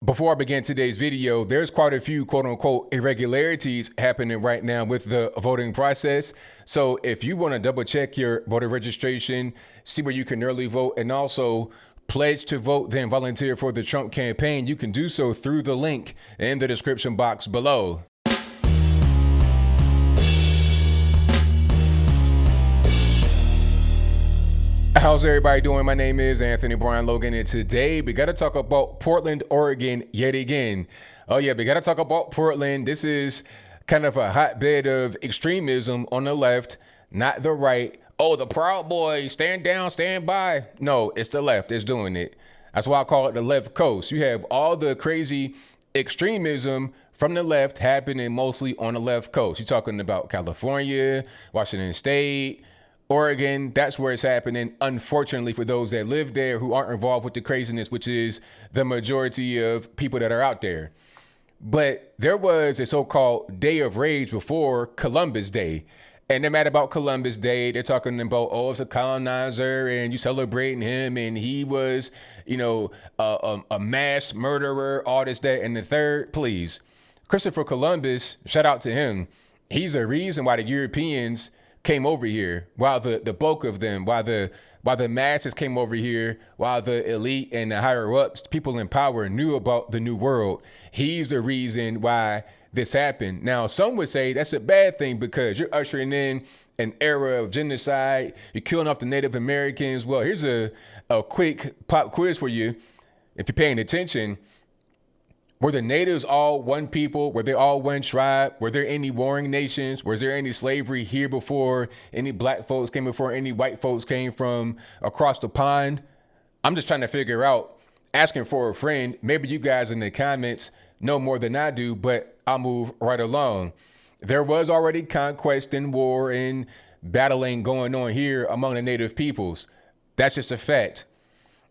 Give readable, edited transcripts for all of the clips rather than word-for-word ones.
Before I begin today's video, there's quite a few quote unquote irregularities happening right now with the voting process. So if you want to double check your voter registration, see where you can early vote, and also pledge to vote, then volunteer for the Trump campaign, you can do so through the link in the description box below. How's everybody doing? My name is Anthony Brian Logan, and today we got to talk about Portland, Oregon yet again. Oh yeah, we got to talk about Portland. This is kind of a hotbed of extremism on the left, not the right. Oh, the Proud Boys, stand down, stand by. No, it's the left that's doing it. That's why I call it the left coast. You have all the crazy extremism from the left happening mostly on the left coast. You're talking about California, Washington State, Oregon. That's where it's happening, unfortunately, for those that live there who aren't involved with the craziness, which is the majority of people that are out there. But there was a so-called Day of Rage before Columbus Day. And they're mad about Columbus Day. They're talking about, oh, it's a colonizer and you celebrating him and he was, a mass murderer, all this, that, and the third. Please. Christopher Columbus, shout out to him. He's a reason why the Europeans came over here, while the bulk of them, while the masses came over here, while the elite and the higher ups, people in power, knew about the new world. He's the reason why this happened. Now, some would say that's a bad thing because you're ushering in an era of genocide. You're killing off the Native Americans. Well, here's a quick pop quiz for you. If you're paying attention, were the natives all one people? Were they all one tribe? Were there any warring nations? Was there any slavery here before any black folks came, before any white folks came from across the pond? I'm just trying to figure out, asking for a friend. Maybe you guys in the comments know more than I do, but I'll move right along. There was already conquest and war and battling going on here among the native peoples. That's just a fact.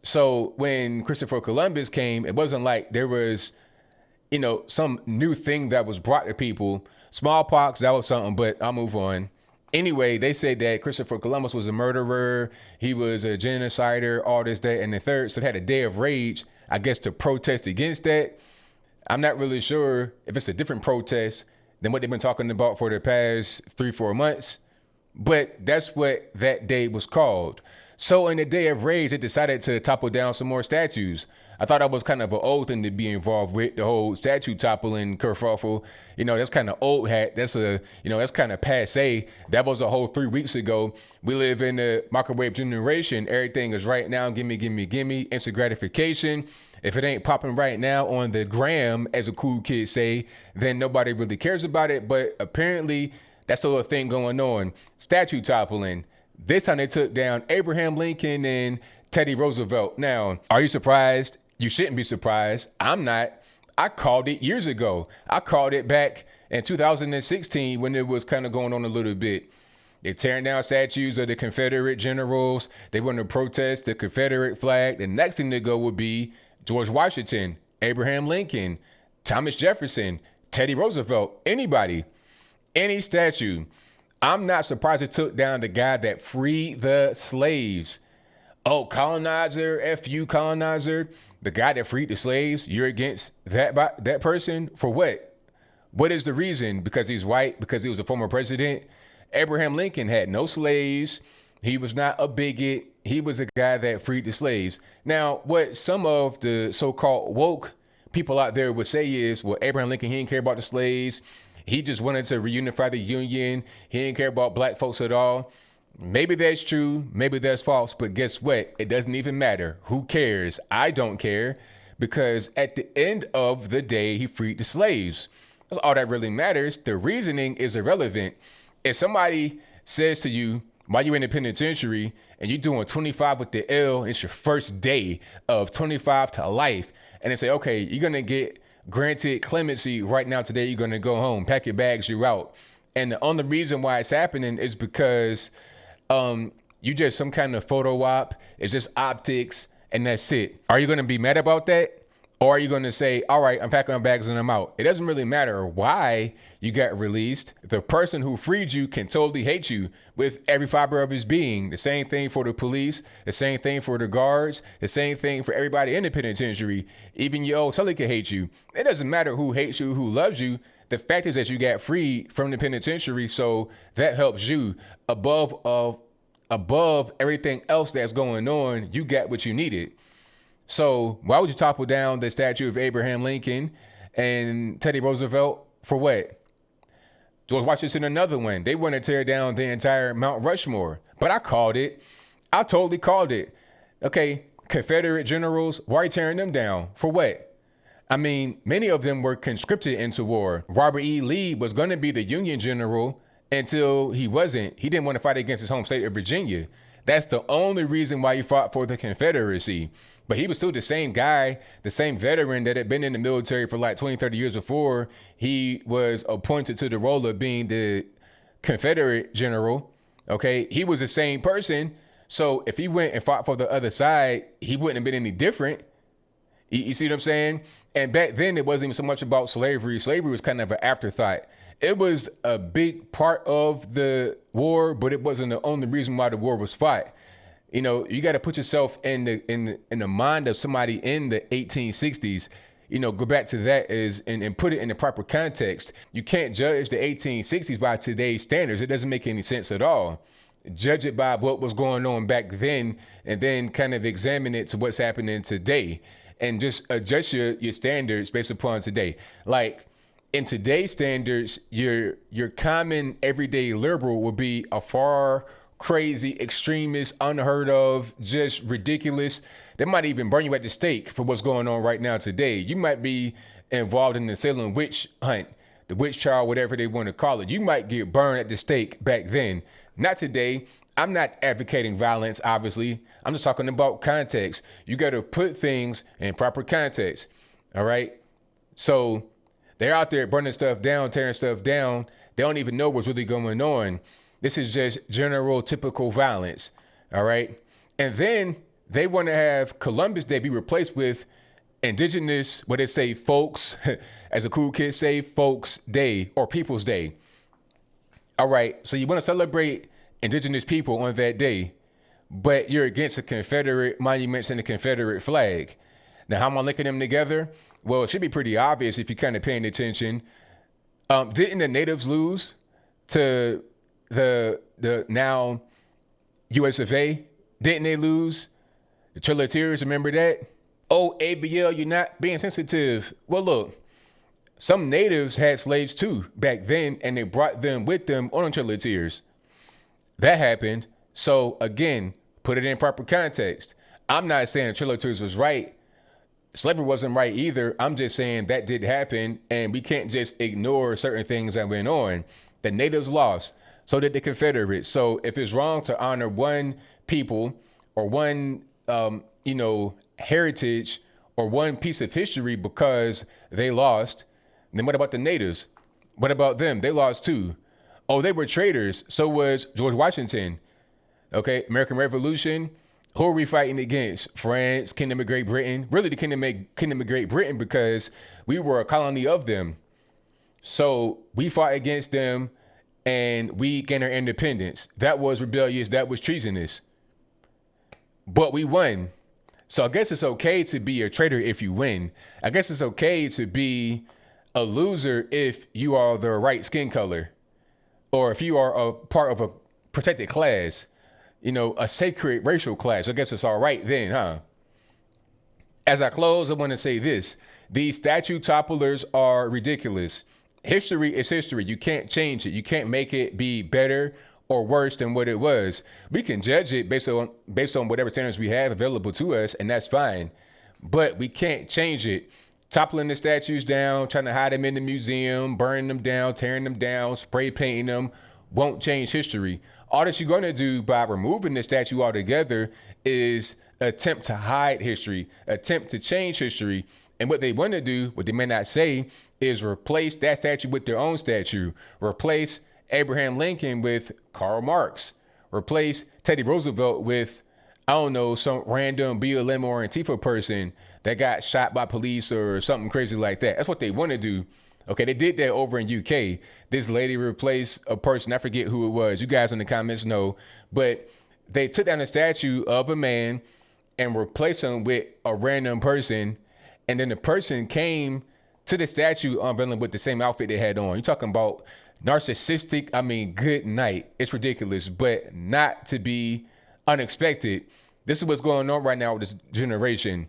So when Christopher Columbus came, it wasn't like there was some new thing that was brought to people. Smallpox, that was something, but I'll move on. Anyway, they say that Christopher Columbus was a murderer. He was a genocider, all this, that, and the third. So they had a day of rage, I guess, to protest against that. I'm not really sure if it's a different protest than what they've been talking about for the past 3-4 months, but that's what that day was called. So in the day of rage, they decided to topple down some more statues. I thought that was kind of an old thing to be involved with, the whole statue toppling kerfuffle. That's kind of old hat. That's that's kind of passe. That was a whole 3 weeks ago. We live in the microwave generation. Everything is right now. Gimme, gimme, gimme. Instant gratification. If it ain't popping right now on the gram, as a cool kid say, then nobody really cares about it. But apparently that's still a thing going on. Statue toppling. This time they took down Abraham Lincoln and Teddy Roosevelt. Now, are you surprised? You shouldn't be surprised. I'm not. I called it years ago. I called it back in 2016 when it was kind of going on a little bit. They're tearing down statues of the Confederate generals. They want to protest the Confederate flag. The next thing to go would be George Washington, Abraham Lincoln, Thomas Jefferson, Teddy Roosevelt, anybody, any statue. I'm not surprised it took down the guy that freed the slaves. Oh, colonizer, F you, colonizer. The guy that freed the slaves, you're against that person for what? What is the reason? Because he's white? Because he was a former president? Abraham Lincoln had no slaves. He was not a bigot. He was a guy that freed the slaves. Now, what some of the so-called woke people out there would say is, well, Abraham Lincoln, he didn't care about the slaves. He just wanted to reunify the Union. He didn't care about black folks at all. Maybe that's true. Maybe that's false. But guess what? It doesn't even matter. Who cares? I don't care, because at the end of the day, he freed the slaves. That's all that really matters. The reasoning is irrelevant. If somebody says to you, while you're in the penitentiary and you're doing 25 with the L, it's your first day of 25 to life, and they say, okay, you're going to get granted clemency right now today, you're going to go home, pack your bags, you're out. And the only reason why it's happening is because you just some kind of photo op. It's just optics, and that's it. Are you going to be mad about that? Or are you going to say, all right, I'm packing my bags and I'm out? It doesn't really matter why you got released. The person who freed you can totally hate you with every fiber of his being. The same thing for the police, the same thing for the guards, the same thing for everybody in the penitentiary. Even your old Sully can hate you. It doesn't matter who hates you, who loves you. The fact is that you got freed from the penitentiary, so that helps you. Above everything else that's going on, you got what you needed. So why would you topple down the statue of Abraham Lincoln and Teddy Roosevelt for what? George Washington, another one. They want to tear down the entire Mount Rushmore. But I called it. I totally called it. Okay, Confederate generals, why are you tearing them down? For what? I mean, many of them were conscripted into war. Robert E. Lee was going to be the Union general until he wasn't. He didn't want to fight against his home state of Virginia. That's the only reason why he fought for the Confederacy. But he was still the same guy, the same veteran that had been in the military for like 20, 30 years before he was appointed to the role of being the Confederate general. Okay, he was the same person. So if he went and fought for the other side, he wouldn't have been any different. You see what I'm saying? And back then, it wasn't even so much about slavery. Slavery was kind of an afterthought. It was a big part of the war, but it wasn't the only reason why the war was fought. You know, you got to put yourself in the mind of somebody in the 1860s. You know, go back to that and put it in the proper context. You can't judge the 1860s by today's standards. It doesn't make any sense at all. Judge it by what was going on back then, and then kind of examine it to what's happening today, and just adjust your standards based upon today. Like in today's standards, your common everyday liberal will be a far crazy, extremist, unheard of, just ridiculous. They might even burn you at the stake for what's going on right now today. You might be involved in the Salem witch hunt, the witch trial, whatever they want to call it. You might get burned at the stake back then. Not today. I'm not advocating violence, obviously. I'm just talking about context. You got to put things in proper context. All right. So they're out there burning stuff down, tearing stuff down. They don't even know what's really going on. This is just general typical violence. All right. And then they want to have Columbus Day be replaced with indigenous, what they say, folks, as a cool kid say, folks day or people's day. All right. So you want to celebrate indigenous people on that day, but you're against the Confederate monuments and the Confederate flag. Now, how am I linking them together? Well, it should be pretty obvious if you're kind of paying attention. Didn't the natives lose to the now US of A? Didn't they lose? The Rioters, remember that? Oh, ABL, you're not being sensitive. Well, look, some natives had slaves too back then, and they brought them with them on the Rioters. That happened. So again, put it in proper context. I'm not saying the Rioters was right. Slavery wasn't right either. I'm just saying that did happen, and we can't just ignore certain things that went on. The natives lost. So did the Confederates. So if it's wrong to honor one people or one, heritage or one piece of history because they lost, then what about the natives? What about them? They lost too. Oh, they were traitors. So was George Washington. Okay, American Revolution. Who are we fighting against? France, Kingdom of Great Britain. Really the Kingdom of Great Britain because we were a colony of them. So we fought against them and we gained our independence. That was rebellious. That was treasonous. But we won. So I guess it's okay to be a traitor if you win. I guess it's okay to be a loser if you are the right skin color, or if you are a part of a protected class, a sacred racial class. I guess it's all right then, huh? As I close, I want to say this. These statue topplers are ridiculous. History is history. You can't change it. You can't make it be better or worse than what it was. We can judge it based on whatever standards we have available to us, and that's fine. But we can't change it. Toppling the statues down, trying to hide them in the museum, burning them down, tearing them down, spray painting them, won't change history. All that you're going to do by removing the statue altogether is attempt to hide history, attempt to change history. And what they want to do, what they may not say, is replace that statue with their own statue. Replace Abraham Lincoln with Karl Marx. Replace Teddy Roosevelt with, I don't know, some random BLM or Antifa person that got shot by police or something crazy like that. That's what they want to do. Okay, they did that over in UK. This lady replaced a person. I forget who it was. You guys in the comments know. But they took down a statue of a man and replaced him with a random person. And then the person came to the statue unveiling with the same outfit they had on. You're talking about narcissistic. I mean, good night. It's ridiculous, but not to be unexpected. This is what's going on right now with this generation.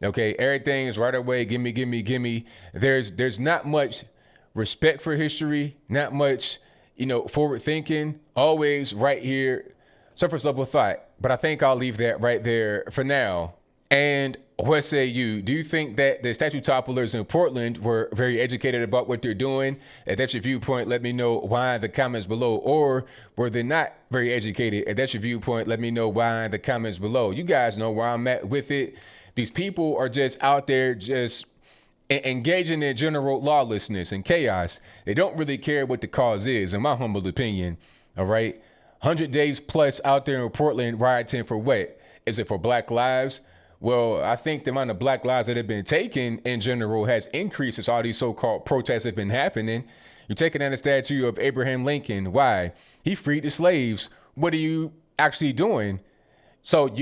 Okay, everything is right away. Gimme, gimme, gimme. There's not much respect for history, not much, forward thinking. Always right here, surface level thought. But I think I'll leave that right there for now. And what say you? Do you think that the statue topplers in Portland were very educated about what they're doing? If that's your viewpoint, let me know why in the comments below. Or were they not very educated? If that's your viewpoint, let me know why in the comments below. You guys know where I'm at with it. These people are just out there just engaging in general lawlessness and chaos. They don't really care what the cause is, in my humble opinion. All right. 100 days plus out there in Portland rioting for what? Is it for Black lives? Well, I think the amount of Black lives that have been taken in general has increased as all these so-called protests have been happening. You're taking down the statue of Abraham Lincoln. Why? He freed the slaves. What are you actually doing? So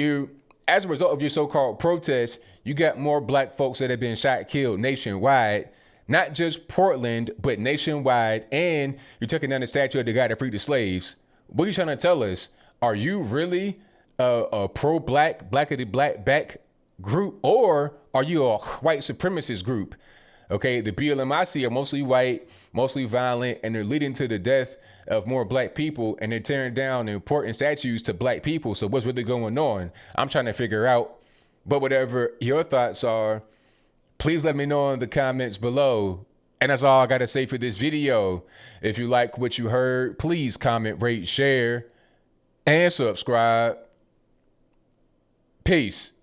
as a result of your so-called protests, you got more Black folks that have been shot, killed nationwide, not just Portland, but nationwide. And you're taking down the statue of the guy that freed the slaves. What are you trying to tell us? Are you really a pro-Black, black back group, or are you a white supremacist group? Okay, the BLM I see are mostly white, mostly violent, and they're leading to the death of more Black people, and they're tearing down the important statues to Black people. So what's really going on? I'm trying to figure out. But whatever your thoughts are, please let me know in the comments below. And that's all I got to say for this video. If you like what you heard, please comment, rate, share, and subscribe. Peace.